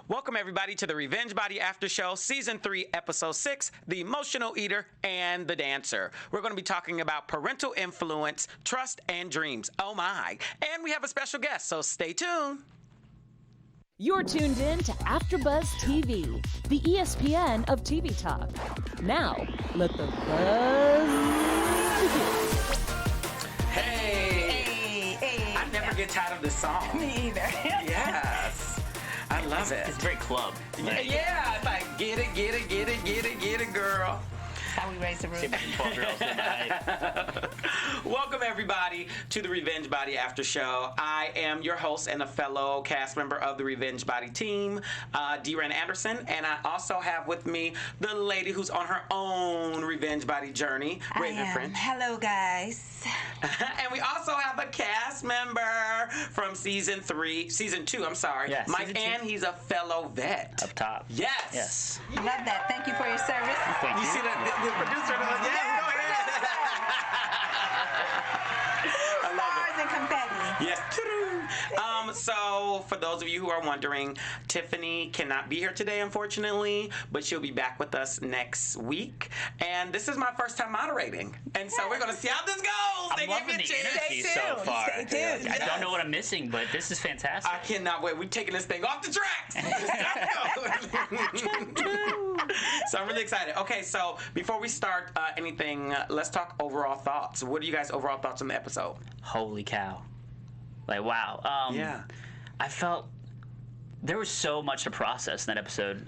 Welcome, everybody, to the Revenge Body After Show, Season 3, Episode 6, The Emotional Eater and the Dancer. We're going to be talking about parental influence, trust, and dreams. Oh, my. And we have a special guest, so stay tuned. You're tuned in to AfterBuzz TV, the ESPN of TV talk. Now, let the buzz begin. Hey. I never get tired of this song. Me either. Yes. I love it. It's very club. Right? Yeah, it's like, get it, girl. How we raise the roof. 12 girls tonight. Welcome, everybody, to the Revenge Body After Show. I am your host and a fellow cast member of the Revenge Body team, D-Ren Anderson, and I also have with me the lady who's on her own Revenge Body journey, Raven French. Hello, guys. And we also have a cast member from Season 2, I'm sorry, Yeah, Mike, and he's a fellow vet. Up top. Yes. Love that. Thank you for your service. Thank You you. see the producer? Yes, go ahead. I love it. Stars and confetti. Yes. So, for those of you who are wondering, Tiffany cannot be here today, unfortunately, but she'll be back with us next week. And this is my first time moderating. And so we're going to see how this goes. I'm loving the energy so far. Stay tuned. I don't know what I'm missing, but this is fantastic. I cannot wait. We're taking this thing off the tracks. So I'm really excited. Okay, so before we start anything, let's talk overall thoughts. What are you guys' overall thoughts on the episode? Holy cow. Like, wow. Yeah. I felt there was so much to process in that episode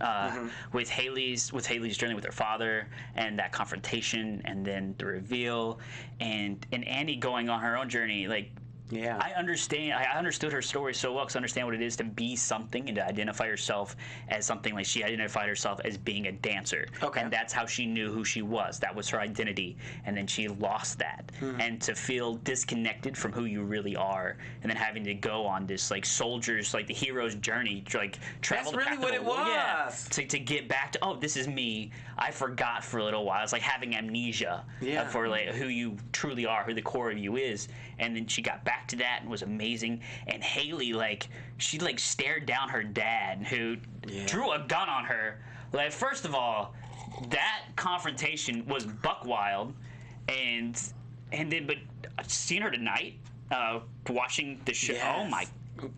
with Haley's journey with her father and that confrontation and then the reveal and Annie going on her own journey. Like, Yeah. I understood her story so well because I understand what it is to be something and to identify herself as something. Like, she identified herself as being a dancer. Okay. And that's how she knew who she was. That was her identity. And then she lost that. And to feel disconnected from who you really are and then having to go on this, like, soldier's, like, the hero's journey, like, travel That's really what it was. Yeah, to get back to, oh, this is me. I forgot for a little while. It's like having amnesia for, like, who you truly are, who the core of you is. And then she got back to that and was amazing. And Haley, like, she, like, stared down her dad who drew a gun on her. Like, first of all, that confrontation was buck wild. And then, but seeing her tonight, watching the show, Yes. oh my,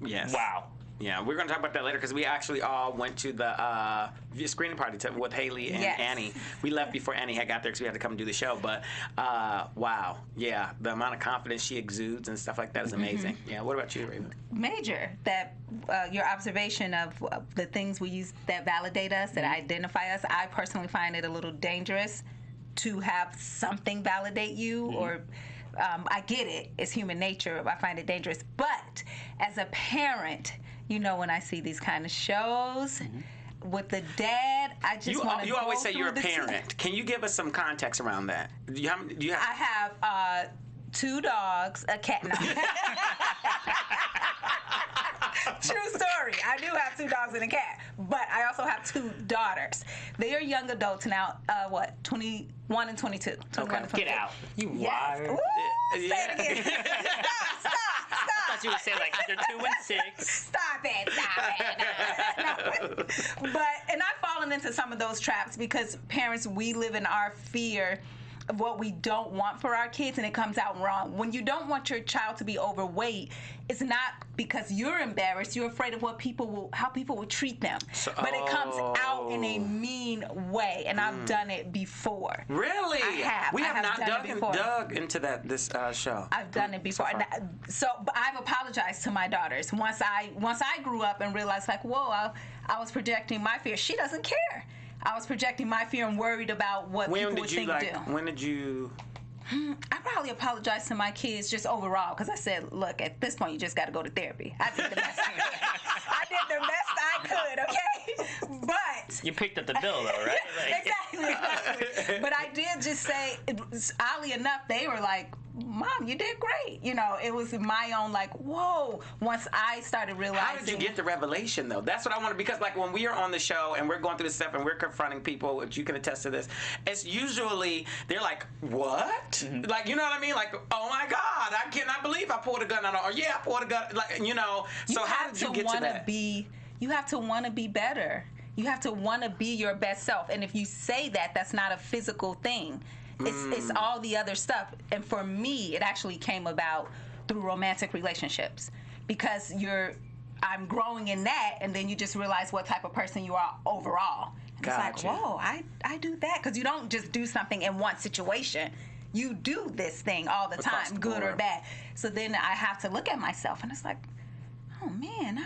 Yes. wow. Yeah, we're going to talk about that later because we actually all went to the screening party with Haley and Annie. We left before Annie had got there because we had to come and do the show. But wow, yeah, the amount of confidence she exudes and stuff like that is amazing. Yeah, what about you, Raven? Major. That your observation of the things we use that validate us, that identify us. I personally find it a little dangerous to have something validate you or. I get it. It's human nature. I find it dangerous. But as a parent, you know, when I see these kind of shows with the dad, I just want to. You always say you're a parent. Can you give us some context around that? Do you have? I have 2 dogs, a cat. No. True story. I do have 2 dogs and a cat, but I also have 2 daughters. They are young adults now. 21 and 22. 21 and 22. Get out. You Yes. liar. Woo! Say it again. Stop. I thought you would say, like, they're 2 and 6. Stop it. No. And I've fallen into some of those traps because parents, we live in our fear of what we don't want for our kids, and it comes out wrong. When you don't want your child to be overweight, it's not because you're embarrassed. You're afraid of how people will treat them. But it comes out in a mean way, and I've done it before. Really? I have. We have not done dug into this show. I've done it before. But I've apologized to my daughters. Once I grew up and realized, like, whoa, I was projecting my fear. She doesn't care. I was projecting my fear and worried about what people would think do. When did you? I probably apologized to my kids just overall because I said, look, at this point, you just got to go to therapy. I did the best I did the best I could, okay? But You picked up the bill, though, right? Like, exactly. But I did just say, oddly enough, they were like, Mom, you did great. You know, it was my own, like, whoa, once I started realizing. How did you get the revelation, though? That's what I want to, because, like, when we are on the show and we're going through this stuff and we're confronting people, which you can attest to this, it's usually, they're like, what? Mm-hmm. Like, you know what I mean? Like, oh, my God, I cannot believe I pulled a gun on her. Or, yeah, I pulled a gun. Like, you know, so how did you get to that? you have to want to be better. You have to want to be your best self. And if you say that, that's not a physical thing. It's all the other stuff. And for me, it actually came about through romantic relationships, because I'm growing in that, and then you just realize what type of person you are overall. And it's like, whoa, I do that. Because you don't just do something in one situation. You do this thing all the time, good or bad. So then I have to look at myself, and it's like, oh man,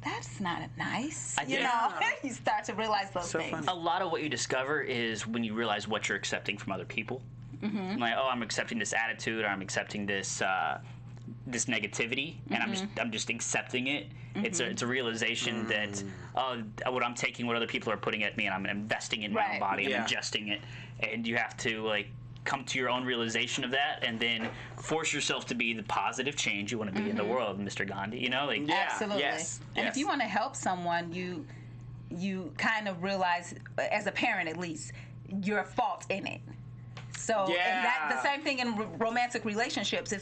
that's not nice. You know, you start to realize those things. Funny. A lot of what you discover is when you realize what you're accepting from other people. Like, oh, I'm accepting this attitude, or I'm accepting this this negativity, and I'm just accepting it. It's a realization that what I'm taking, what other people are putting at me, and I'm investing in my own body. I'm ingesting it, and you have to like come to your own realization of that, and then force yourself to be the positive change you want to be in the world, Mr. Gandhi. You know, like absolutely. Yes. And if you want to help someone, you kind of realize, as a parent at least, your fault in it. So the same thing in romantic relationships.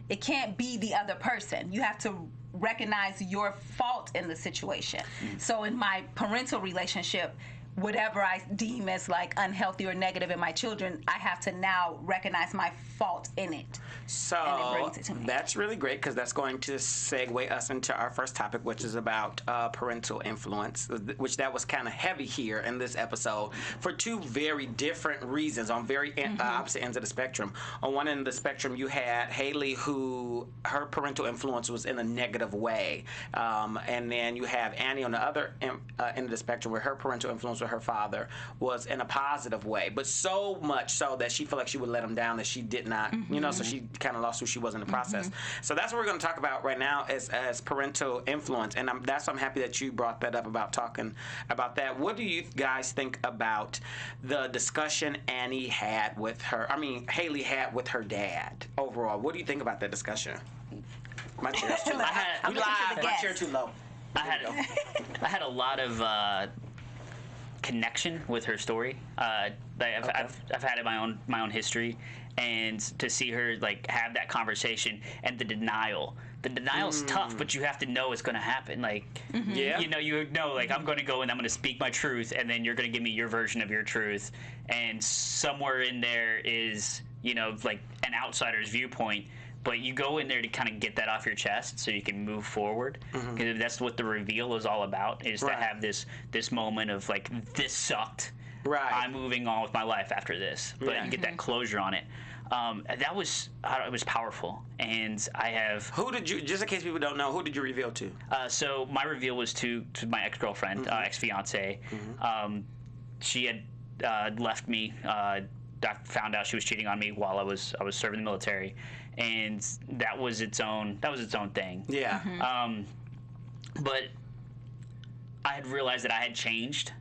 It can't be the other person. You have to recognize your fault in the situation. So in my parental relationship, whatever I deem as like unhealthy or negative in my children, I have to now recognize my fault in it. So and it brings it to me. That's really great, because that's going to segue us into our first topic, which is about parental influence, which that was kind of heavy here in this episode for two very different reasons on very opposite ends of the spectrum. On one end of the spectrum, you had Haley, who her parental influence was in a negative way, and then you have Annie on the other end of the spectrum, where her parental influence with her father was in a positive way, but so much so that she felt like she would let him down, that she did not, so she kind of lost who she was in the process. So that's what we're going to talk about right now as parental influence, and I'm happy that you brought that up about talking about that. What do you guys think about the discussion Haley had with her dad overall? What do you think about that discussion? My chair's too low. My chair too low. I had a lot of connection with her story. I've had in my own history, and to see her like have that conversation and the denial's tough, but you have to know it's going to happen. Like you know like I'm going to go and I'm going to speak my truth, and then you're going to give me your version of your truth, and somewhere in there is like an outsider's viewpoint. But you go in there to kind of get that off your chest so you can move forward. Because that's what the reveal is all about, is to have this moment of like, this sucked. Right. I'm moving on with my life after this. But you get that closure on it. It was powerful. And I have... Who did you, just in case people don't know, who did you reveal to? So my reveal was to my ex-girlfriend, ex-fiance. She had left me. I found out she was cheating on me while I was serving the military. And that was its own thing. Yeah. But I had realized that I had changed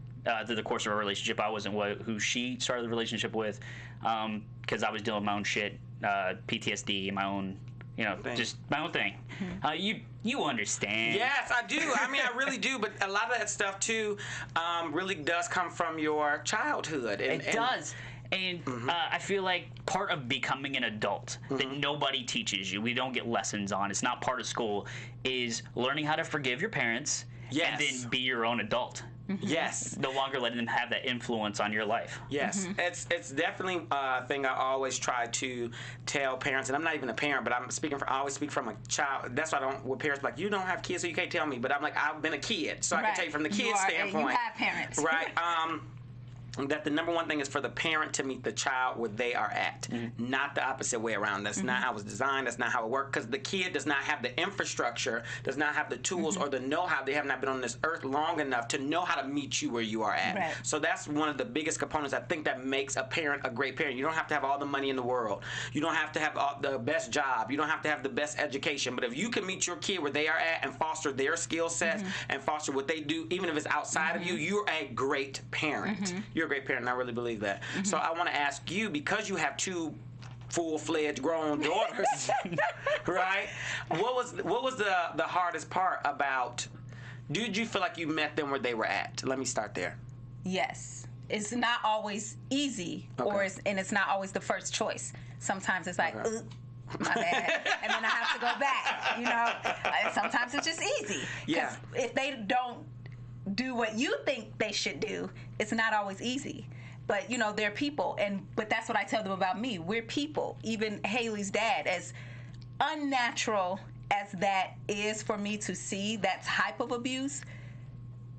through the course of our relationship. I wasn't who she started the relationship with, because I was dealing with my own shit, PTSD, my own, just my own thing. You understand? Yes, I do. I mean, I really do. But a lot of that stuff too really does come from your childhood. It does. And I feel like part of becoming an adult that nobody teaches you, we don't get lessons on, it's not part of school, is learning how to forgive your parents and then be your own adult. Yes. No longer letting them have that influence on your life. Yes. It's definitely a thing I always try to tell parents, and I'm not even a parent, but I always speak from a child. That's why I don't, with parents like, you don't have kids, so you can't tell me. But I'm like, I've been a kid, so I can tell you from the kid standpoint. You have parents. Right. That the number one thing is for the parent to meet the child where they are at, not the opposite way around. That's not how it's designed. That's not how it works, because the kid does not have the infrastructure, does not have the tools or the know-how. They have not been on this earth long enough to know how to meet you where you are at. Right. So that's one of the biggest components I think that makes a parent a great parent. You don't have to have all the money in the world. You don't have to have the best job. You don't have to have the best education. But if you can meet your kid where they are at and foster their skill sets and foster what they do, even if it's outside of you, you're a great parent. You're a great parent, and I really believe that. So I want to ask you, because you have two full-fledged grown daughters, right? What was the hardest part about? Did you feel like you met them where they were at? Let me start there. Yes, it's not always easy, and it's not always the first choice. Sometimes it's like, my bad. And then I have to go back, you know. And sometimes it's just easy. Yeah. If they don't do what you think they should do, it's not always easy. But, you know, they're people. But that's what I tell them about me. We're people. Even Haley's dad, as unnatural as that is for me to see, that type of abuse,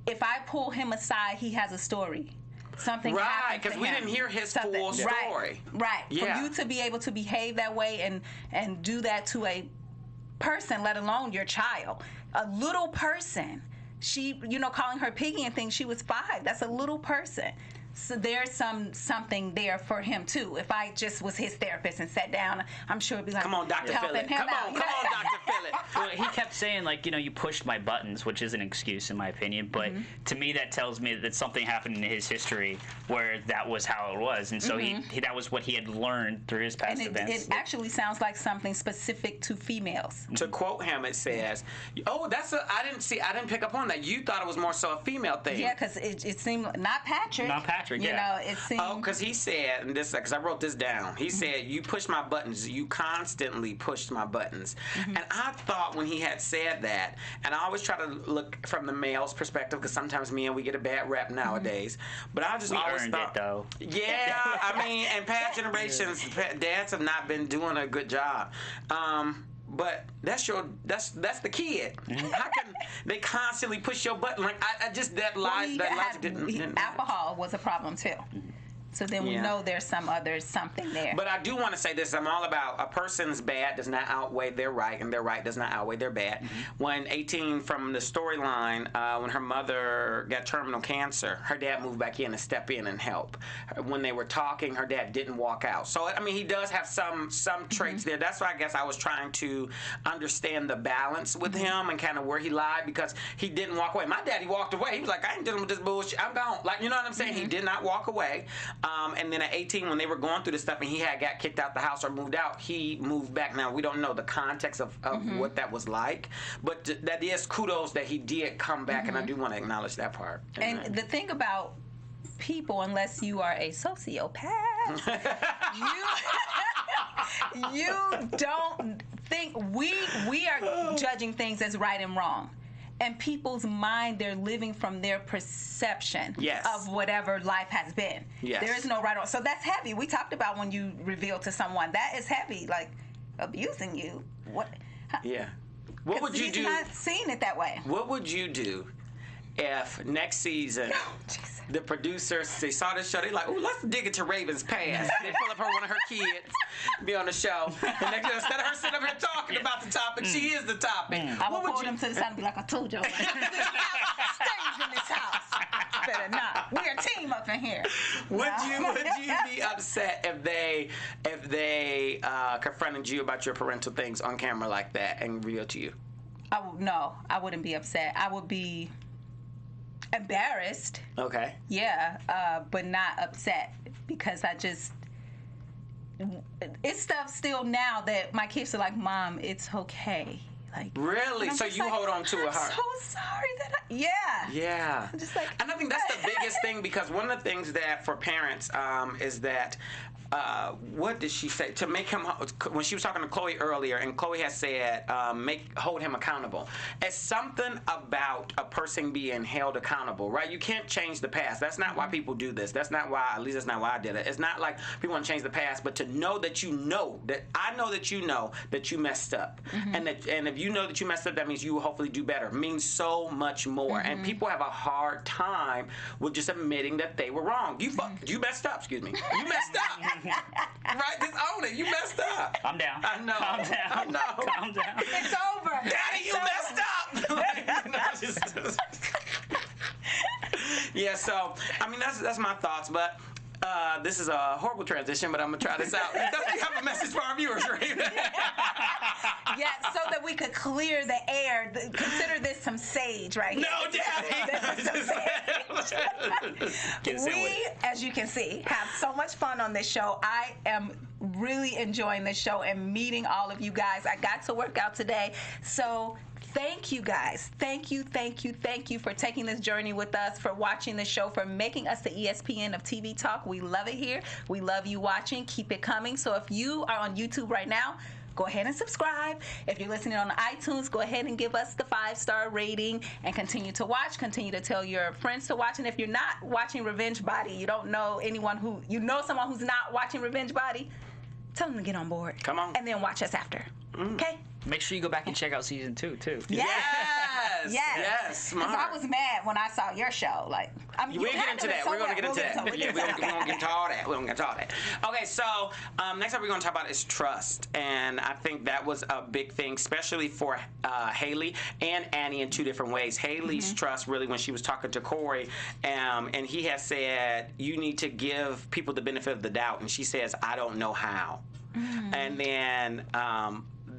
if I pull him aside, he has a story. Something right, because we didn't hear his full story. Right. Yeah. For you to be able to behave that way and do that to a person, let alone your child, a little person. She, you know, calling her piggy and things, she was 5. That's a little person. So there's something there for him too. If I just was his therapist and sat down, I'm sure it'd be like, come on, Dr. Phillip. Come on, Dr. Phillip. Well, he kept saying, like, you know, you pushed my buttons, which is an excuse in my opinion, but to me that tells me that something happened in his history where that was how it was, and so he that was what he had learned through his past events. It actually sounds like something specific to females. To quote him, it says, "Oh, I didn't pick up on that. You thought it was more so a female thing." Yeah, because it seemed not Patrick. Not Patrick, You know, it seemed. Oh, because he said, and this, because I wrote this down. He said, "You push my buttons. You constantly pushed my buttons." And I thought when he had said that, and I always try to look from the male's perspective, because sometimes men, we get a bad rep nowadays. But I just always earned thought, it though. Yeah, I mean, and past generations, dads have not been doing a good job. But that's the kid. How can they constantly push your button? Like I just that logic didn't. Alcohol was a problem too. So then we know there's something there. But I do want to say this. I'm all about a person's bad does not outweigh their right, and their right does not outweigh their bad. When 18, from the storyline, when her mother got terminal cancer, her dad moved back in to step in and help. When they were talking, her dad didn't walk out. So, I mean, he does have some traits there. That's why I guess I was trying to understand the balance with him and kind of where he lied, because he didn't walk away. My daddy walked away. He was like, I ain't dealing with this bullshit. I'm gone. Like, you know what I'm saying? He did not walk away. And then at 18, when they were going through this stuff and he got kicked out the house or moved out, he moved back. Now, we don't know the context of what that was like, but that is kudos that he did come back, and I do want to acknowledge that part. And the thing about people, unless you are a sociopath, you don't think we are judging things as right and wrong. And people's mind, they're living from their perception of whatever life has been. Yes. There is no right or wrong. So that's heavy. We talked about when you reveal to someone. That is heavy, like abusing you. What? Yeah. What would you do? He's not seeing it that way. What would you do if next season the producers, they saw this show, they like, ooh, let's dig into Raven's past. They pull up one of her kids, be on the show, and instead of her sitting up here talking about the topic, she is the topic. I would pull them to the side and be like, I told you. Stays in this house. Better not. We're a team up in here. Would you be upset if they confronted you about your parental things on camera like that and revealed to you? No, I wouldn't be upset. I would be embarrassed. Okay. Yeah, but not upset, because it's stuff still now that my kids are like, Mom, it's okay. Like, really? So you hold on to it hard. I'm so sorry that Yeah. I'm just like, and I think that's the biggest thing, because one of the things that for parents is that what did she say? To make him, when she was talking to Khloe earlier, and Khloe has said, hold him accountable. It's something about a person being held accountable, right? You can't change the past. That's not why people do this. That's not why, at least that's not why I did it. It's not like people want to change the past, but to know that you know that you messed up. And if you know that you messed up, that means you will hopefully do better. It means so much more. And people have a hard time with just admitting that they were wrong. You messed up, excuse me. You messed up. Right? Just own it. You messed up. I'm down. I know. Calm down. I know. Calm down. it's over. Daddy, you messed up. Yeah, so, I mean, that's my thoughts, but this is a horrible transition, but I'm going to try this out. Does you have a message for our viewers, right? Yeah, so that we could clear the air. Consider this some sage right here. No, Daddy! We, as you can see, have so much fun on this show. I am really enjoying this show and meeting all of you guys. I got to work out today, so thank you guys. Thank you for taking this journey with us, for watching the show, for making us the ESPN of TV talk. We love it here. We love you watching. Keep it coming. So if you are on YouTube right now, go ahead and subscribe. If you're listening on iTunes, go ahead and give us the 5-star rating and continue to watch. Continue to tell your friends to watch. And if you're not watching Revenge Body, you don't know anyone who, you know someone who's not watching Revenge Body, tell them to get on board. Come on. And then watch us after. Okay? Make sure you go back and check out season 2 too. Yes. Smart. Because I was mad when I saw your show. Like, I mean, We'll get into that. We're going to get into that. Yeah, we're going to get into all that. We're going to get into all that. Okay, so next up we're going to talk about is trust. And I think that was a big thing, especially for Hailey and Annie in 2 different ways. Hailey's trust, really, when she was talking to Corey, and he has said, you need to give people the benefit of the doubt. And she says, I don't know how. And then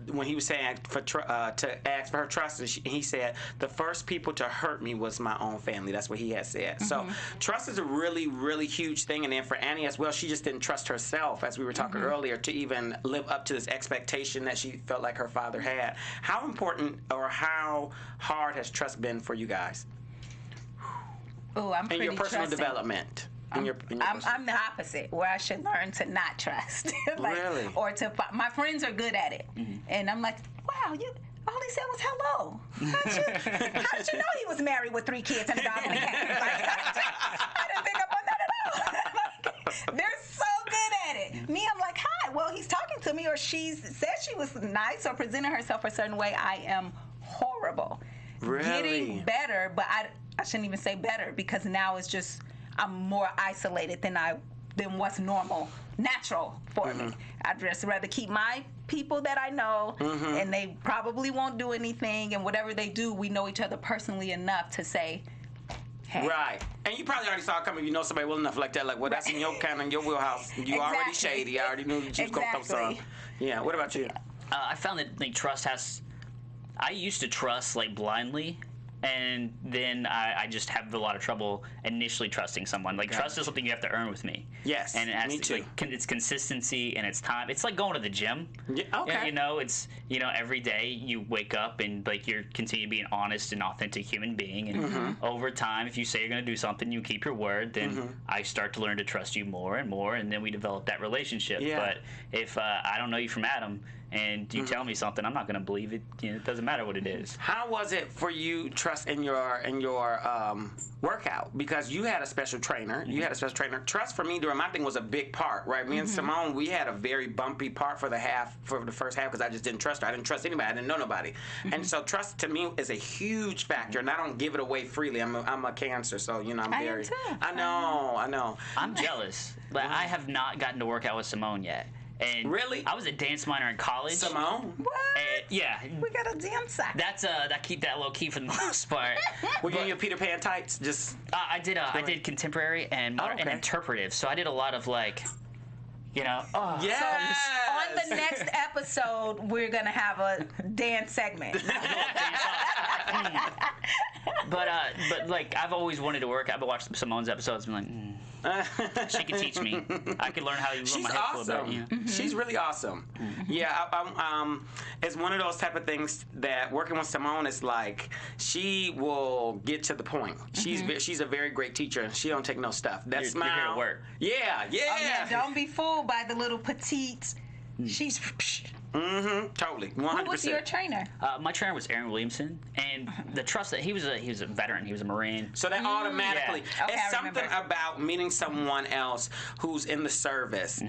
when he was saying to ask for her trust, and he said, the first people to hurt me was my own family. That's what he had said. So trust is a really, really huge thing. And then for Annie as well, she just didn't trust herself, as we were talking earlier, to even live up to this expectation that she felt like her father had. How important or how hard has trust been for you guys? Oh, I'm pretty in your personal trusting. Development. I'm the opposite, where I should learn to not trust. Really? Or my friends are good at it. And I'm like, wow, all he said was hello. How did you know he was married with 3 kids and a dog and a cat? Like, I didn't pick up on that at all. Like, they're so good at it. Me, I'm like, hi, well, he's talking to me, or she said she was nice or presented herself a certain way. I am horrible. Really? Getting better, but I shouldn't even say better, because now it's just, I'm more isolated than what's natural for me. I'd just rather keep my people that I know, and they probably won't do anything, and whatever they do, we know each other personally enough to say, hey. Right. And you probably already saw it coming. You know somebody well enough like that. Like, well, that's in your kind of your wheelhouse. You already shady. I already knew that you was going to throw some. Yeah. What about you? I found that trust has. I used to trust blindly. And then I just have a lot of trouble initially trusting someone. Trust is something you have to earn with me. Yes, and it has me too. It's consistency and it's time. It's like going to the gym. Yeah, okay. It's every day you wake up and you're continue to be an honest and authentic human being. And over time, if you say you're going to do something, you keep your word. Then I start to learn to trust you more and more, and then we develop that relationship. Yeah. But if I don't know you from Adam, and you tell me something, I'm not going to believe it. It doesn't matter what it is. How was it for you trust in your workout? Because you had a special trainer. You had a special trainer. Trust for me during my thing was a big part, right? Me and Simone, we had a very bumpy part for the first half, because I just didn't trust her. I didn't trust anybody. I didn't know nobody. And so trust to me is a huge factor, and I don't give it away freely. I'm a Cancer, so I'm very. I know. I'm jealous. I have not gotten to work out with Simone yet. And really? I was a dance minor in college. Simone? What? Yeah. We got a dance sack. That's that keep that low key for the most part. Were you in your Peter Pan tights? Just. I did contemporary and modern and interpretive. So I did a lot of Yes. So on the next episode, we're gonna have a dance segment. But I've always wanted to work. I've watched Simone's episodes and been she could teach me. I could learn how you run my head awesome. a little bit. She's really awesome. Yeah, it's one of those type of things that working with Simone is she will get to the point. She's a very great teacher, and she don't take no stuff. That smile. You're here to work. Yeah. Oh, yeah, don't be fooled by the little petites. She's. Totally. 100%. Who was your trainer? My trainer was Aaron Williamson, and the trust that he was a veteran. He was a Marine. So that automatically, Yeah. Okay, it's I something remember. about meeting someone else who's in the service,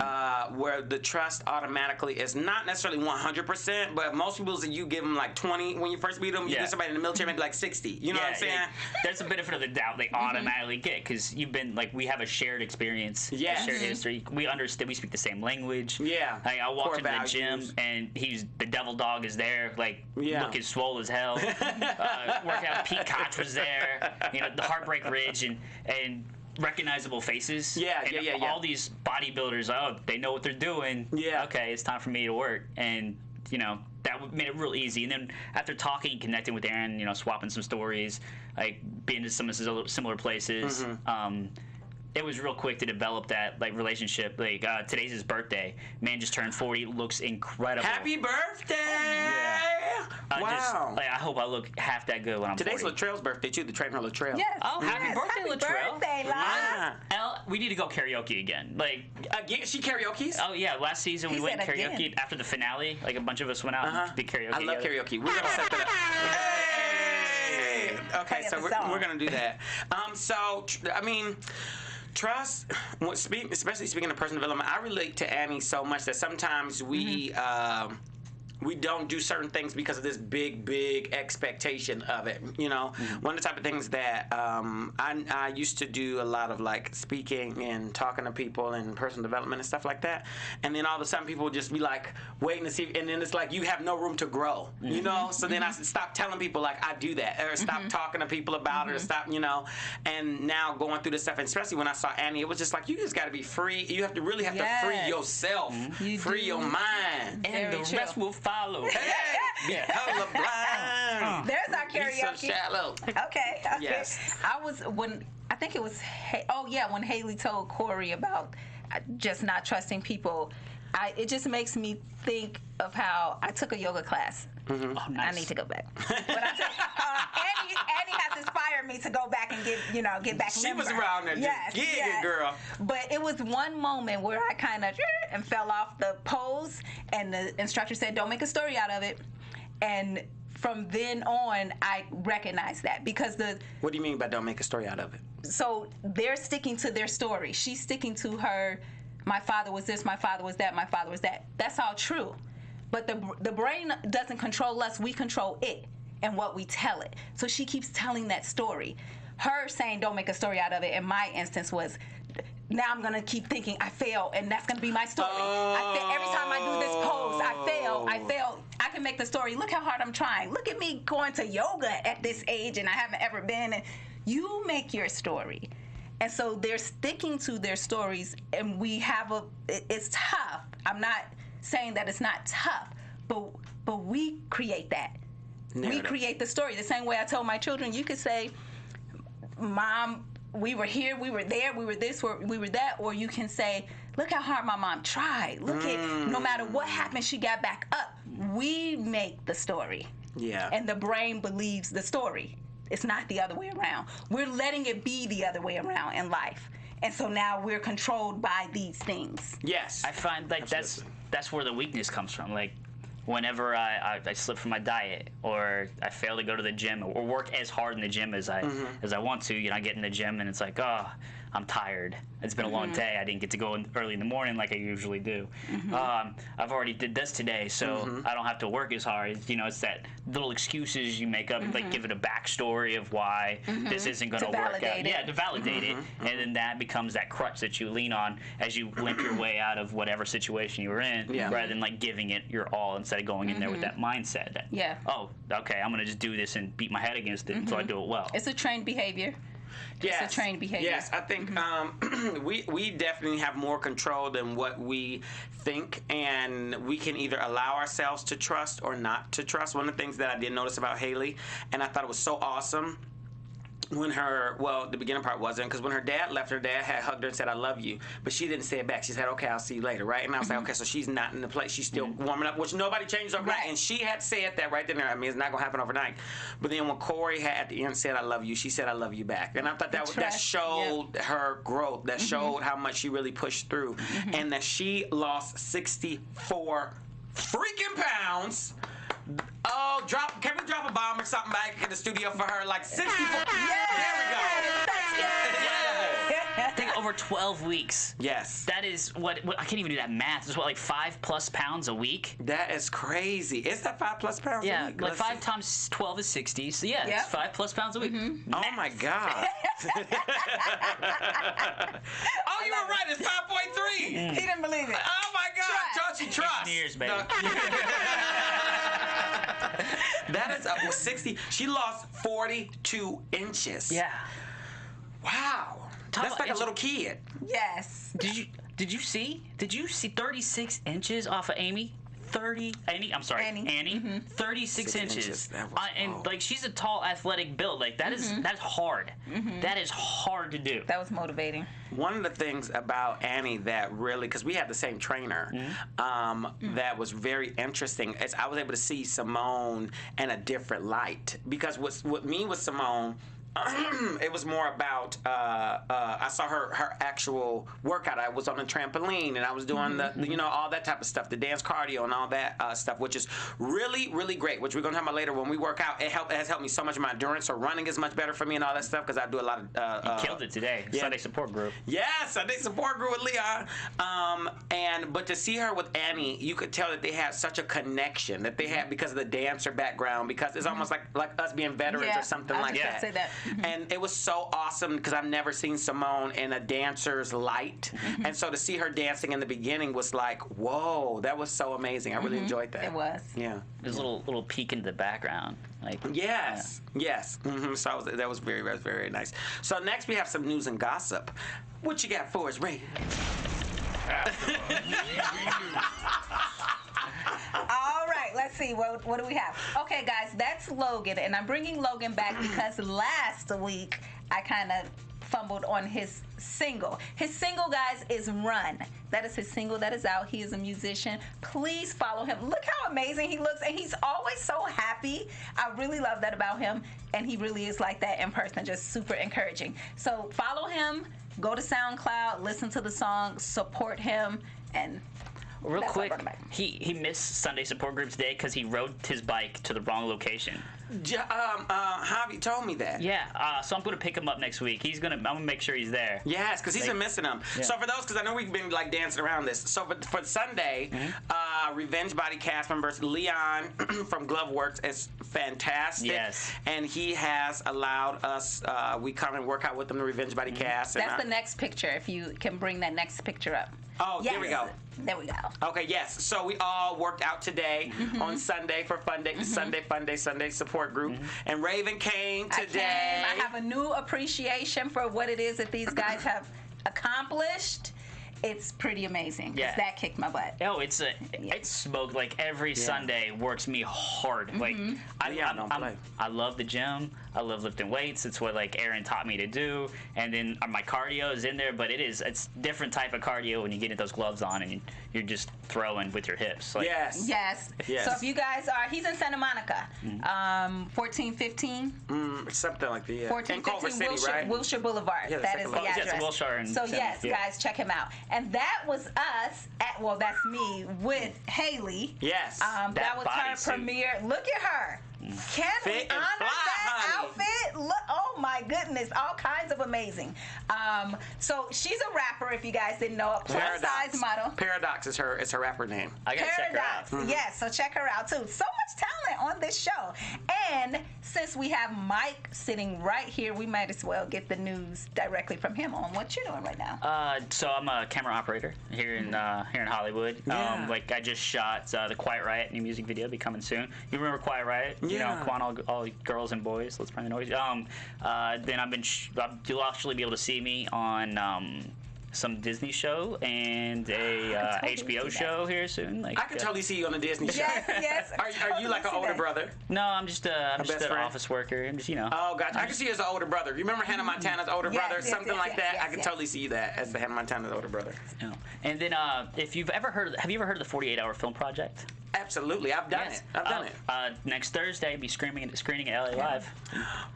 where the trust automatically is not necessarily 100%, but most people, you give them 20 when you first meet them. You get somebody in the military, maybe 60. You know what I'm saying? There's a benefit of the doubt they automatically get, because you've been we have a shared experience, a shared history. We understand. We speak the same language. Yeah. I walked into the gym values. and the devil dog is there, looking swole as hell. Working out, Pete Koch was there. The Heartbreak Ridge and recognizable faces. Yeah. All these bodybuilders, they know what they're doing. Yeah. Okay, it's time for me to work. And that made it real easy. And then after talking and connecting with Aaron, swapping some stories, being to some similar places. It was real quick to develop that relationship. Today's his birthday. Man just turned 40, looks incredible. Happy birthday! Wow. I hope I look half that good when I'm Today's 40. Latrell's birthday too. The trainer Latrell. Yes. Oh, happy yes. birthday, Latrell. Birthday, Lana. Yeah. We need to go karaoke again. Like, Again, she karaoke's. oh yeah, last season we He went said karaoke again. after the finale. Like a bunch of us went out and did karaoke. I love together. karaoke. We're gonna set that up. Hey! Okay, Play so us a song. we're gonna do that. Trust, especially speaking of personal development, I relate to Annie so much that sometimes we don't do certain things because of this big expectation of it. You know, one of the type of things that I used to do a lot of like speaking and talking to people and personal development and stuff like that. And then all of a sudden people would just be like waiting to see, and then it's like you have no room to grow. You know, so then I stopped telling people like I do that, or stop talking to people about it, or stop, you know. And now going through this stuff, and especially when I saw Annie, it was just like you just got to be free. You have to really have to free yourself, You free do. your mind. And Very the true. rest will follow. Hey, be colorblind. There's our Be karaoke. so shallow. Okay. Yes. I think it was when Haley told Corey about just not trusting people. It just makes me think of how I took a yoga class. Oh, nice. I need to go back. But I said, Annie has inspired me to go back and get back. She was limber. around there just gigging, girl. But it was one moment where I kind of and fell off the pose, and the instructor said, "Don't make a story out of it." And from then on, I recognized that because What do you mean by don't make a story out of it? so they're sticking to their story. She's sticking to her. My father was this. My father was that. My father was that. That's all true. But the brain doesn't control us. We control it and what we tell it. So she keeps telling that story. Her saying, don't make a story out of it, in my instance was, now I'm going to keep thinking I fail, and that's going to be my story. Every time I do this pose, I fail. I can make the story. Look how hard I'm trying. Look at me going to yoga at this age, and I haven't ever been. And you make your story. And so they're sticking to their stories, and it's tough. I'm not saying that it's not tough, but we create that. Narrative. We create the story. The same way I told my children, you could say, Mom, we were here, we were there, we were this, we were that, or you can say, look how hard my mom tried. Look at, no matter what happened, she got back up. We make the story. Yeah. And the brain believes the story. It's not the other way around. We're letting it be the other way around in life. And so now we're controlled by these things. Yes. I find like that's where the weakness comes from. Like whenever I slip from my diet, or I fail to go to the gym, or work as hard in the gym as I want to, I get in the gym and it's like, oh, I'm tired. It's been a long day. I didn't get to go in early in the morning like I usually do. I've already did this today, so I don't have to work as hard. It's that little excuses you make up, like give it a backstory of why this isn't going to work out. validate it. Yeah, to validate it, and then that becomes that crutch that you lean on as you limp your way out of whatever situation you were in, rather than like giving it your all instead of going in there with that mindset that, oh, okay, I'm going to just do this and beat my head against it until I do it well. It's a trained behavior. Yes. It's a trained behavior. Yes, I think we definitely have more control than what we think, and we can either allow ourselves to trust or not to trust. One of the things that I did notice about Haley, and I thought it was so awesome, when the beginning part wasn't, because when her dad left, her dad had hugged her and said, I love you, but she didn't say it back. She said, okay, I'll see you later, right? And I was like, okay, so she's not in the place. She's still warming up, which nobody changes overnight. Right. And she had said that right then and there. I mean, it's not going to happen overnight. But then when Corey had at the end said, I love you, she said, I love you back. And I thought that showed her growth, that showed how much she really pushed through, and that she lost 64 freaking pounds. Oh, can we drop a bomb or something back in the studio for her? Like 64. Yeah. There we go. I think over 12 weeks. Yes. That is what I can't even do that math. It's like 5+ pounds a week. That is crazy. Is that 5+ pounds a week? Like 5 times 12 is 60. So yeah, it's 5+ pounds a week. Oh my God. Oh, you were right. It's 5.3. He didn't believe it. Oh my God. Chauncey, trust. Engineers, baby. That is 60. She lost 42 inches. Yeah. Wow. That's like a little kid. Yes. Did you see 36 inches off of Amy? Annie. 36 inches. And whoa. like she's a tall, athletic build. Like that's hard. That is hard to do. That was motivating. One of the things about Annie that really, because we had the same trainer, that was very interesting is I was able to see Simone in a different light. Because what me with Simone, it was more about I saw her actual workout. I was on a trampoline and I was doing the all that type of stuff, the dance cardio and all that stuff, which is really, really great, which we're going to talk about later when we work out. It has helped me so much in my endurance, so running is much better for me and all that stuff because I do a lot of... you killed it today. Yeah. Sunday support group. Yes, Sunday support group with Leon. But to see her with Annie, you could tell that they had such a connection that they had because of the dancer background, because it's almost like us being veterans or something like that. Say that. And it was so awesome because I've never seen Simone in a dancer's light. And so to see her dancing in the beginning was like, whoa, that was so amazing. I really enjoyed that. It was. Yeah. There's a little peek into the background. Like Yes. So that was very, very, very nice. So next we have some news and gossip. What you got for us, Ray? All right, let's see. What do we have? Okay, guys, that's Logan, and I'm bringing Logan back because last week I kind of fumbled on his single. His single, guys, is Run. That is his single that is out. He is a musician. Please follow him. Look how amazing he looks, and he's always so happy. I really love that about him, and he really is like that in person, just super encouraging. So follow him, go to SoundCloud, listen to the song, support him, and real that's quick, what I'm bringing back. he missed Sunday support group today because he rode his bike to the wrong location. Javi told me that. Yeah, so I'm gonna pick him up next week. I'm gonna make sure he's there. Yes, because he's been missing them. Yeah. So for those, because I know we've been like dancing around this. So for Sunday, Revenge Body cast members, Leon from Gloveworks is fantastic. Yes. And he has allowed us, we come and work out with them, the Revenge Body cast. That's the next picture, if you can bring that next picture up. Oh, yes. there we go. There we go. Okay, yes. So we all worked out today on Sunday for Fun Day, Sunday support group. And Raven came today. I have a new appreciation for what it is that these guys have accomplished. It's pretty amazing. 'Cause Yeah. that kicked my butt. Oh, it's smoked like every Sunday works me hard. Like I love the gym. I love lifting weights. It's what like Aaron taught me to do. And then my cardio is in there, but it's different type of cardio when you get those gloves on and you're just throwing with your hips. Like, Yes. Yes. Yes. So if you guys he's in Santa Monica, 1415. Something like that. Yeah. 1415 in Culver City, Wilshire, right? Wilshire Boulevard. Yeah, That is the yes, address. Wilshire and so Santa- yes, yeah. guys, check him out. And that was us that's me with Haley. Yes. That was her bodysuit. premiere. Look at her. Can we Fit and honor fly, that honey. outfit? Look, oh my goodness, all kinds of amazing. So she's a rapper, if you guys didn't know, a plus size model. Paradox is her rapper name. I gotta check her out. Paradox, yes, so check her out too. So much talent on this show. And since we have Mike sitting right here, we might as well get the news directly from him on what you're doing right now. So I'm a camera operator here in Hollywood. Yeah. I just shot the Quiet Riot new music video, be coming soon. You remember Quiet Riot? You know, Yeah. come on, all girls and boys, let's bring the noise. Then you'll actually be able to see me on some Disney show and a totally HBO see show here soon. I can totally see you on the Disney show. Yes. Are you like an older brother? No, I'm just an best friend? office worker. I'm just Oh, gotcha. I can see you as an older brother. You remember Hannah Montana's older Yes, brother? yes, Something yes, like yes, that? yes, I can yes. totally see that as the Hannah Montana's older brother. No. And then if you've ever heard, have you ever heard of the 48-hour film project? Absolutely. I've done it. I've done it. Next Thursday, be screening at LA Live.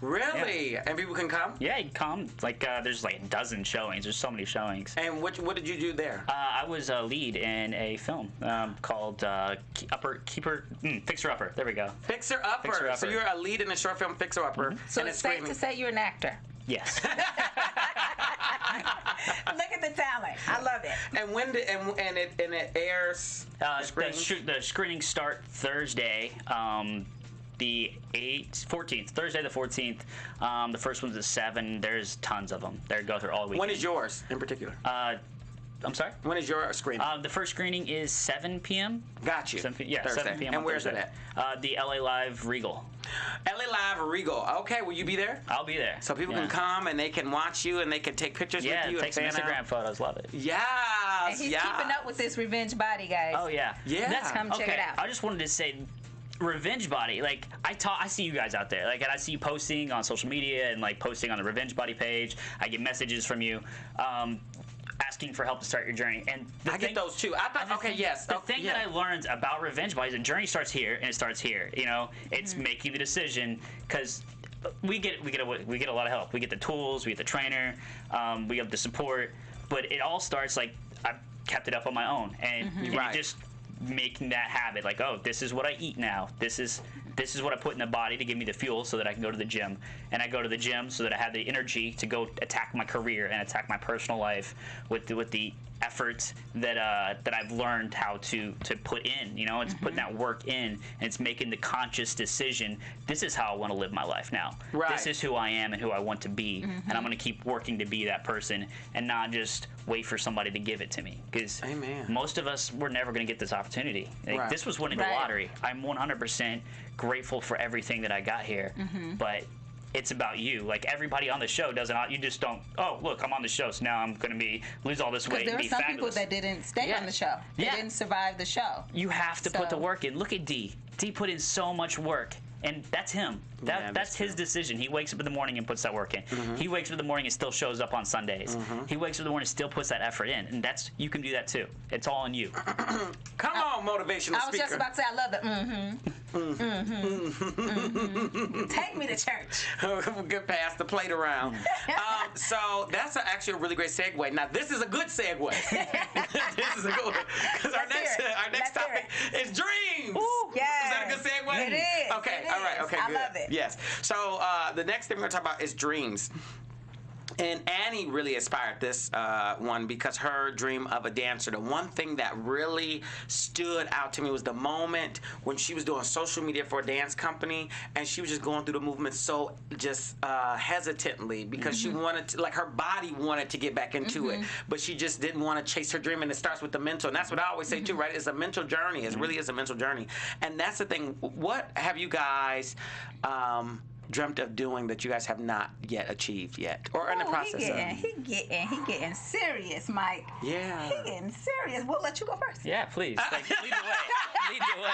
Really? And people can come? Yeah, you can come. There's like a dozen showings. There's so many showings. And what did you do there? I was a lead in a film called Fixer Upper. There we go. Fixer Upper. Fixer Upper. So you're a lead in a short film, Fixer Upper. So and it's safe to say you're an actor. Yes. Look at the talent. I love it. And when did and it airs? The screenings start Thursday. The 14th, Thursday the 14th. The first one's at 7. There's tons of them. They go through all weekend. When is yours in particular? I'm sorry? When is your screening? The first screening is 7 p.m. Got you. 7 Thursday. p.m. And where's it at? The LA Live Regal. LA Live Regal. Okay, will you be there? I'll be there. So people can come and they can watch you and they can take pictures with you. Take some Instagram photos. Love it. Yes. And he's keeping up with this revenge body, guys. Oh yeah. Yeah. Come check it out. I just wanted to say, Revenge Body. Like I see you guys out there. Like, and I see you posting on social media and like posting on the Revenge Body page. I get messages from you. Asking for help to start your journey, and I get those too. I thought, the thing that I learned about Revenge Body is the journey starts here, and it starts here. You know, it's making the decision, because we get a lot of help. We get the tools, we get the trainer, we have the support, but it all starts like I've kept it up on my own, and just making that habit. Like, oh, this is what I eat now. This is what I put in the body to give me the fuel so that I can go to the gym. And I go to the gym so that I have the energy to go attack my career and attack my personal life with the effort that I've learned how to put in. You know, it's putting that work in, and it's making the conscious decision. This is how I want to live my life now. Right. This is who I am and who I want to be, and I'm going to keep working to be that person and not just wait for somebody to give it to me. Because most of us, we're never going to get this opportunity. Like, this was winning the lottery. I'm 100% grateful for everything that I got here, but it's about you. Like, everybody on the show doesn't. You just don't. Oh, look, I'm on the show, so now I'm going to lose all this weight and be fabulous. There are some people that didn't stay on the show. They didn't survive the show. You have to put the work in. Look at D. D put in so much work. And that's him. That's his decision. He wakes up in the morning and puts that work in. He wakes up in the morning and still shows up on Sundays. He wakes up in the morning and still puts that effort in. And you can do that too. It's all on you. Come on, motivational speaker. I was just about to say, I love the Take me to church. We'll get past the plate around. So that's actually a really great segue. Now, this is a good segue. This is a good one. Because our next topic is dreams. Ooh, yes. Is that a good segue? It is. Okay, it all right, okay, I good. love it. Yes. So the next thing we're going to talk about is dreams. And Annie really inspired this one because her dream of a dancer, the one thing that really stood out to me was the moment when she was doing social media for a dance company, and she was just going through the movement so just hesitantly because she wanted to, like, her body wanted to get back into it, but she just didn't want to chase her dream, and it starts with the mental, and that's what I always say too, right? It's a mental journey. It really is a mental journey, and that's the thing. What have you guys dreamt of doing that you guys have not yet achieved yet, or in the process of? He getting serious, Mike. Yeah. He getting serious. We'll let you go first. Yeah, please. Like, lead the way. Lead the way.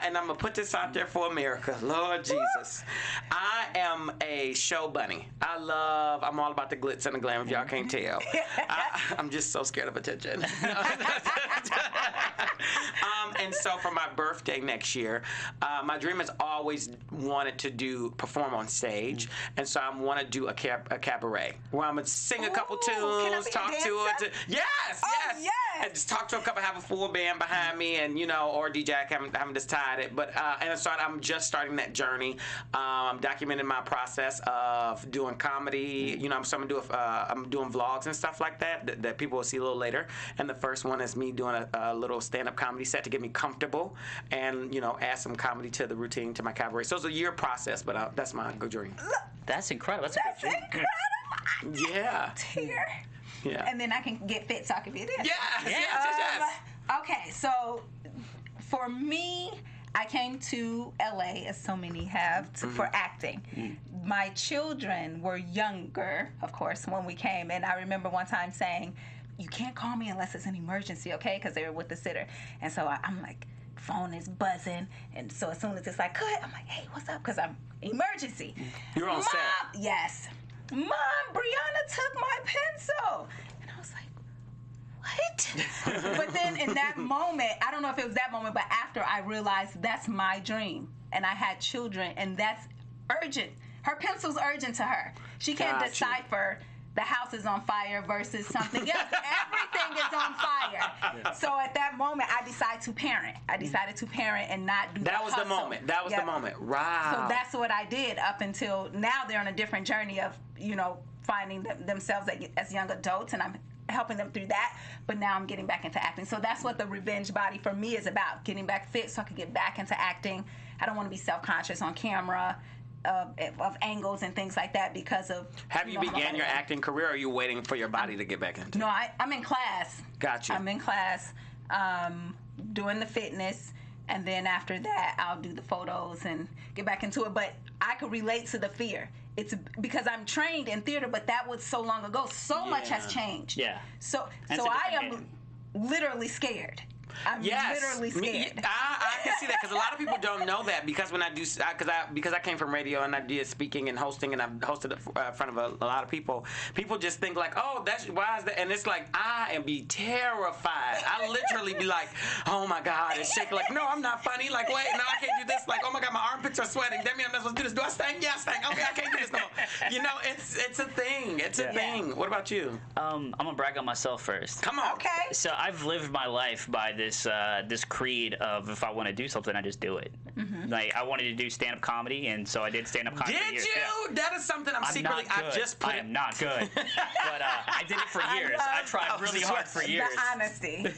And I'm gonna put this out there for America, Lord Jesus. I am a show bunny. I'm all about the glitz and the glam, if y'all can't tell. I'm just so scared of attention. And so for my birthday next year, my dream has always wanted to perform on stage, and so I want to do a cabaret where I'm gonna sing a couple tunes, talk to it. Yes. And just talk to a couple, have a full band behind me, and or DJ. I haven't decided it, but and so I'm just starting that journey. I'm documenting my process of doing comedy. I'm doing vlogs and stuff like that people will see a little later. And the first one is me doing a little stand-up comedy set to get me comfortable, and add some comedy to the routine, to my cabaret. So it's a year process, but that's my good dream. That's incredible. That's a good dream. Incredible. Yeah. Here. Yeah. And then I can get fit so I can be there. Yes. Okay, so for me, I came to LA, as so many have, for acting. My children were younger, of course, when we came, and I remember one time saying, "You can't call me unless it's an emergency, okay?" Because they were with the sitter. And so I'm like, phone is buzzing, and so as soon as it's like, cut, I'm like, "Hey, what's up?" Because I'm emergency. You're on set. Yes. Mom, Brianna took my pencil. And I was like, what? But then in that moment, I don't know if it was that moment, but after I realized that's my dream, and I had children, and that's urgent. Her pencil's urgent to her. She can't decipher the house is on fire versus something else. Everything is on fire. So at that moment, I decided to parent. And not do that was hustle. The moment. That was the moment. Wow. So that's what I did up until now. They're on a different journey of, finding themselves as young adults, and I'm helping them through that. But now I'm getting back into acting. So that's what the Revenge Body for me is about, getting back fit so I can get back into acting. I don't want to be self-conscious on camera. of angles and things like that because of. Have you began your acting career, or are you waiting for your body to get back into? No, I'm in class. Gotcha. I'm in class, doing the fitness, and then after that, I'll do the photos and get back into it. But I could relate to the fear. It's because I'm trained in theater, but that was so long ago. So much has changed. Yeah. So I am literally scared. I'm literally scared. I can see that because a lot of people don't know that because when I do, because I came from radio and I did speaking and hosting and I've hosted in front of a lot of people. People just think like, oh, why is that? And it's like I am be terrified. I literally be like, oh my God, and shake like, no, I'm not funny. Like, wait, no, I can't do this. Like, oh my God, my armpits are sweating. That means I'm not supposed to do this. Do I stink? Yeah, I stink. Okay, I can't do this no. You know, it's a thing. It's a thing. What about you? I'm gonna brag on myself first. Come on. Okay. So I've lived my life by this creed of if I want to do something, I just do it. Like I wanted to do stand-up comedy, and so I did stand-up comedy. Did for years. you? Yeah. That is something I'm secretly. Not good. I just put. I am not good, but I did it for years. I tried really hard for years. The honesty.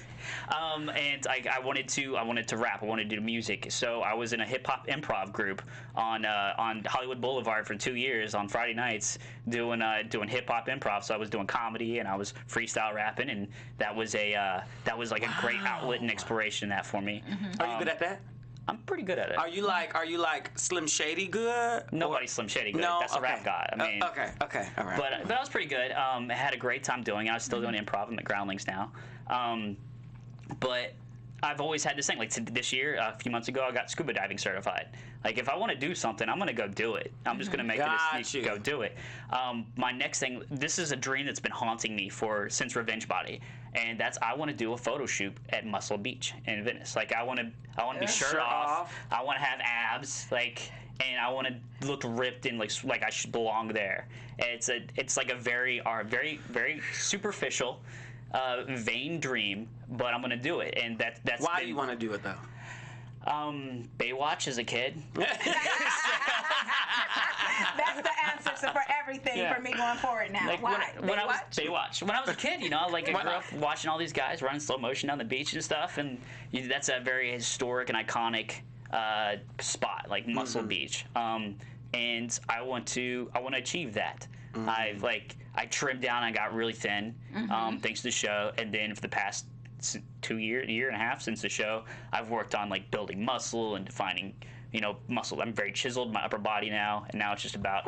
And I wanted to rap. I wanted to do music. So I was in a hip hop improv group on Hollywood Boulevard for 2 years on Friday nights doing hip hop improv. So I was doing comedy and I was freestyle rapping, and that was like a great outlet and exploration that for me. Are you good at that? I'm pretty good at it. Are you like Slim Shady good? Nobody's Slim Shady good. No, That's a rap guy. I mean, okay, all right. But I was pretty good. I had a great time doing it. I was still doing improv. I'm at Groundlings now. But I've always had this thing. Like this year, a few months ago, I got scuba diving certified. Like if I want to do something, I'm gonna go do it. I'm just gonna make it a sneak go do it. My next thing, this is a dream that's been haunting me since Revenge Body, and that's I want to do a photo shoot at Muscle Beach in Venice. Like I want to be shirt off. I want to have abs. And I want to look ripped and like I should belong there. And it's like a very very superficial. Vain dream, but I'm gonna do it, and that's. Why do you want to do it though? Baywatch as a kid. That's the answer for everything for me going forward now. Like Why? When I was a kid, I grew up watching all these guys running slow motion down the beach and stuff, and that's a very historic and iconic spot, like Muscle Beach. And I want to achieve that. I trimmed down. I got really thin, thanks to the show. And then for the past year and a half since the show, I've worked on like building muscle and defining, muscle. I'm very chiseled, my upper body now, and now it's just about.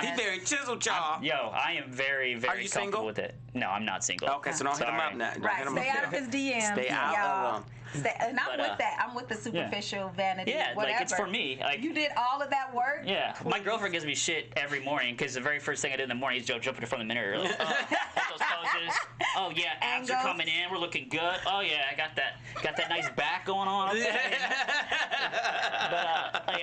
He's very chiseled, y'all. I am very, very Are you comfortable single? with it. No, I'm not single. Okay, so don't hit him up now. Right, stay out of his DMs. Stay out of them. And I'm with that. I'm with the superficial vanity. Yeah, whatever. like it's for me. Like you did all of that work. Yeah, my girlfriend gives me shit every morning because the very first thing I do in the morning is jump in front of the mirror. Like, those poses. Oh yeah, abs are coming in. We're looking good. Oh yeah, I got that nice back going on. Okay. But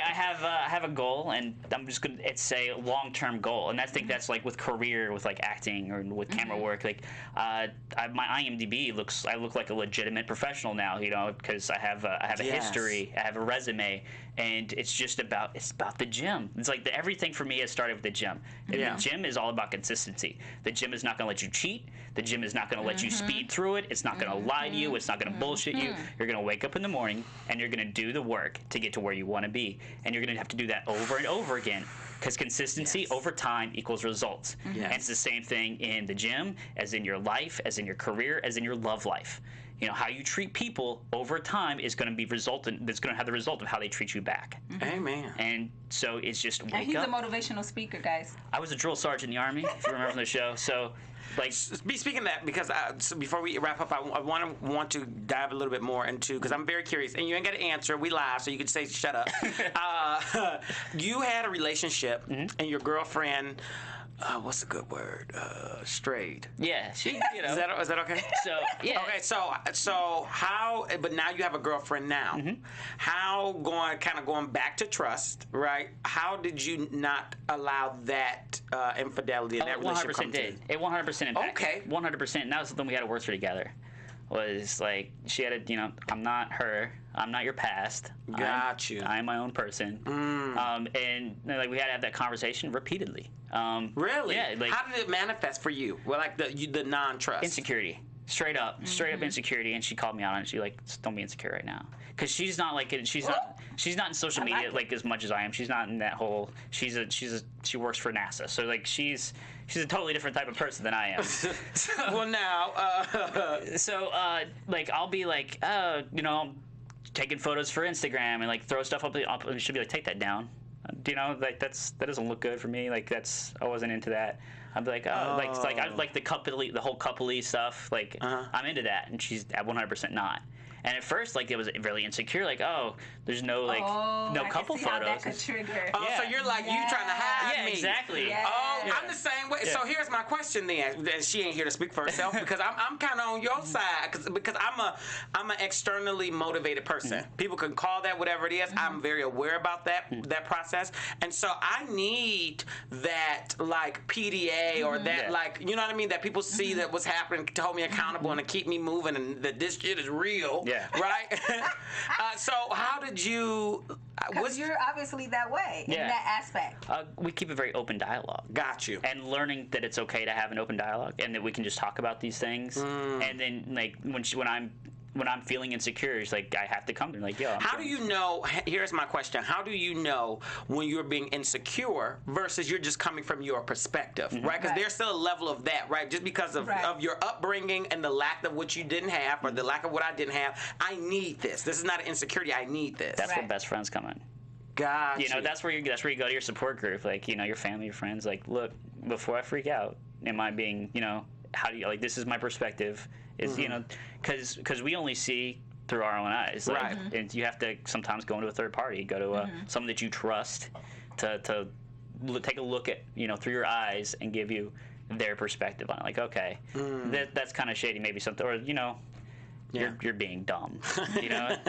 I have a goal, and I'm just gonna. It's a long-term goal, and I think that's like with career, with like acting or with camera work. Like, my IMDb I look like a legitimate professional now. Because I have a history, I have a resume, and it's about the gym. It's like everything for me has started with the gym. The gym is all about consistency. The gym is not going to let you cheat. The gym is not going to let you speed through it. It's not going to lie to you. It's not going to bullshit you. You're going to wake up in the morning and you're going to do the work to get to where you want to be, and you're going to have to do that over and over again. Because consistency over time equals results. And it's the same thing in the gym, as in your life, as in your career, as in your love life. How you treat people over time is going to be that's going to have the result of how they treat you back. Amen. And so it's just wake up. And he's a motivational speaker, guys. I was a drill sergeant in the Army, if you remember from the show. So, speaking of that, because so before we wrap up, I want to dive a little bit more into, because I'm very curious, and you ain't got to answer. We live, so you can say shut up. You had a relationship, and your girlfriend. What's a good word? Strayed. Yeah, she. Is that okay? So yeah. Okay, so how? But now you have a girlfriend now. How going back to trust, right? How did you not allow that infidelity in that relationship? 100% did. It 100% impacted. Okay. 100%. And that was something we had to work through together. Was like she had I'm not her. I'm not your past. Got you. I'm my own person. And like we had to have that conversation repeatedly. Really? Yeah. Like, how did it manifest for you? Well, like the non-trust. Insecurity. Straight up insecurity. And she called me out on it. She like, don't be insecure right now, because she's not like she's not. she's not in social media like as much as I am. She's not in that whole. She works for NASA, so like she's a totally different type of person than I am. Well, now, like I'll be like, taking photos for Instagram and like throw stuff up, and she'll be like, take that down. Like that doesn't look good for me. Like I wasn't into that. I'd be like, I like the whole couple-y stuff. Like I'm into that, and she's at 100% not. And at first, like, it was really insecure. Like, there's no couple photos. How that could trigger. So you're like, you trying to hide me? Yeah, exactly. Yes. I'm the same way. Yeah. So here's my question then. She ain't here to speak for herself because I'm kind of on your side because I'm an externally motivated person. Mm-hmm. People can call that whatever it is. Mm-hmm. I'm very aware about that process, and so I need that like PDA or that like you know what I mean, that people see that what's happening to hold me accountable and to keep me moving and that this shit is real. Yeah. Right? So how did you... Because you're obviously that way in that aspect. We keep a very open dialogue. Got you. And learning that it's okay to have an open dialogue and that we can just talk about these things. And then like when I'm feeling insecure, it's like I have to come to like, how do you know, here's my question, how do you know when you're being insecure versus you're just coming from your perspective, right? Because there's still a level of that, right? Just because of your upbringing and the lack of what you didn't have or the lack of what I didn't have, I need this. This is not an insecurity, I need this. That's where best friends come in. Gotcha. That's where you go to your support group, like, your family, your friends, like, look, before I freak out, am I being, how do you, like, this is my perspective. Is because we only see through our own eyes, like, right? And you have to sometimes go into a third party, go to someone that you trust to take a look at through your eyes and give you their perspective on it. Like, okay, that's kind of shady, maybe something, or you're being dumb,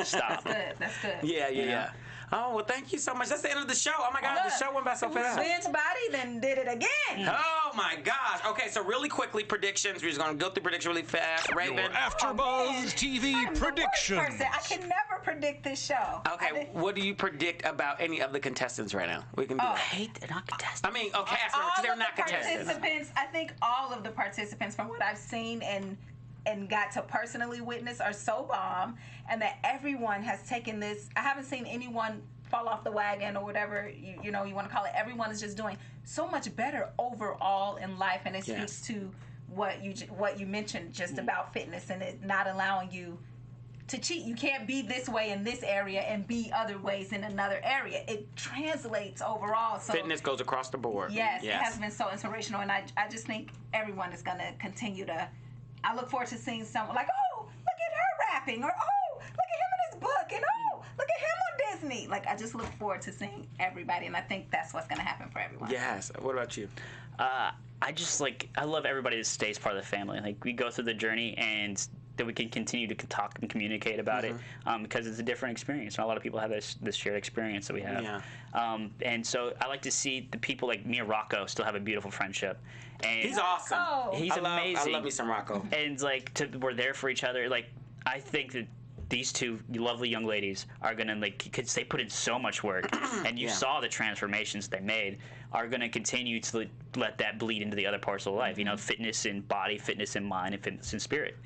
stop. That's good. Yeah. Oh, well, thank you so much. That's the end of the show. Oh, my God, the show went by so fast. Ben's body then did it again. Oh, my gosh. Okay, so really quickly, predictions. We're just going to go through predictions really fast. Raven. Your AfterBuzz TV prediction. I can never predict this show. Okay, what do you predict about any of the contestants right now? We can do that. I hate they're not contestants. I mean, cast members, they're not contestants. I think all of the participants, from what I've seen and got to personally witness, are so bomb, and that everyone has taken this. I haven't seen anyone fall off the wagon or whatever you want to call it. Everyone is just doing so much better overall in life, and it speaks to what you mentioned just about fitness and it not allowing you to cheat. You can't be this way in this area and be other ways in another area. It translates overall. So fitness goes across the board. Yes, it has been so inspirational, and I just think everyone is going to continue to. I look forward to seeing someone like, oh, look at her rapping, or oh, look at him in his book, and oh, look at him on Disney. Like, I just look forward to seeing everybody, and I think that's what's going to happen for everyone. Yes. What about you? I love everybody that stays part of the family. Like, we go through the journey and that we can continue to talk and communicate about it because it's a different experience. Not a lot of people have this shared experience that we have. Yeah. And so I like to see the people like me and Rocco still have a beautiful friendship. And he's awesome. He's amazing. I love me some Rocco. And like we're there for each other. Like, I think that these two lovely young ladies are gonna, like, because they put in so much work, and you saw the transformations they made, are gonna continue to let that bleed into the other parts of life. Fitness in body, fitness in mind, and fitness in spirit.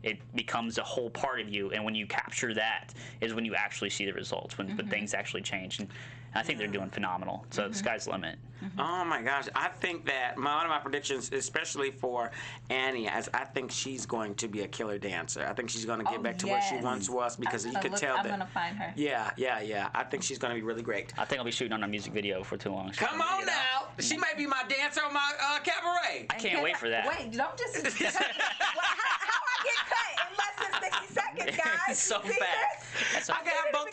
It becomes a whole part of you, and when you capture that is when you actually see the results, when things actually change. And I think they're doing phenomenal. So the sky's the limit. Oh my gosh! I think that one of my predictions, especially for Annie, I think she's going to be a killer dancer. I think she's going to get back to where she once was, because you could tell that. I'm going to find her. Yeah. I think she's going to be really great. I think I'll be shooting on a music video for too long. Come on now! She might be my dancer on my cabaret. I can't wait for that. Wait, don't just. How I get cut in less than 60 seconds, guys? It's so fast. I got both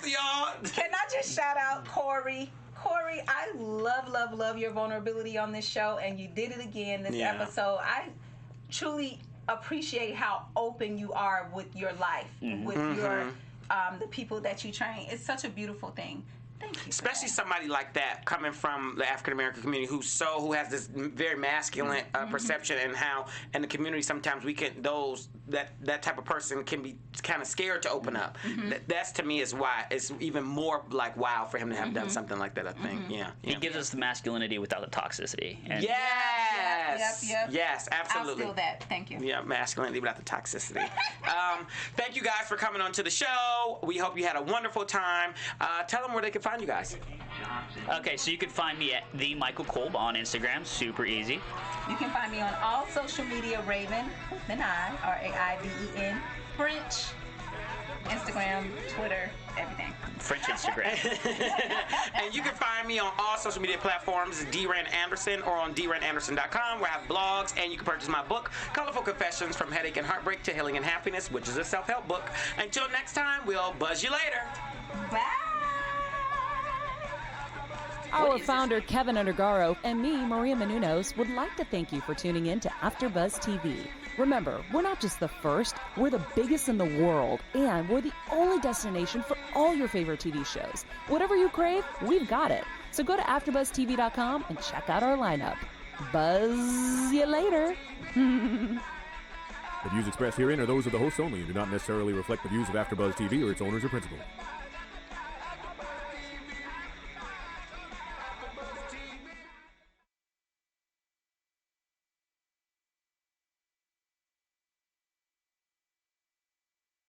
of y'all. Can I just shout out Corey? Corey, I love your vulnerability on this show, and you did it again this episode. I truly appreciate how open you are with your life, with your the people that you train. It's such a beautiful thing. Thank you. Especially somebody like that coming from the African American community who has this very masculine perception, and how in the community sometimes we can that type of person can be kind of scared to open up. That's to me is why it's even more like wow for him to have done something like that. I think. He gives us the masculinity without the toxicity. And Yes. Yep. Yes, absolutely. I'll steal that. Thank you. Yeah, masculinity without the toxicity. Thank you guys for coming on to the show. We hope you had a wonderful time. Tell them where they can find you guys. Okay, so you can find me at the Michael Kolb on Instagram. Super easy. You can find me on all social media, Raven, then Raiden, French, Instagram, Twitter, everything. French Instagram. And you can find me on all social media platforms, D-Ran Anderson, or on drandanderson.com, where I have blogs, and you can purchase my book, Colorful Confessions from Headache and Heartbreak to Healing and Happiness, which is a self-help book. Until next time, we'll buzz you later. Bye. Our founder, Kevin Undergaro, and me, Maria Menounos, would like to thank you for tuning in to AfterBuzz TV. Remember, we're not just the first, we're the biggest in the world, and we're the only destination for all your favorite TV shows. Whatever you crave, we've got it. So go to AfterBuzzTV.com and check out our lineup. Buzz you later. The views expressed herein are those of the hosts only and do not necessarily reflect the views of AfterBuzz TV or its owners or principals.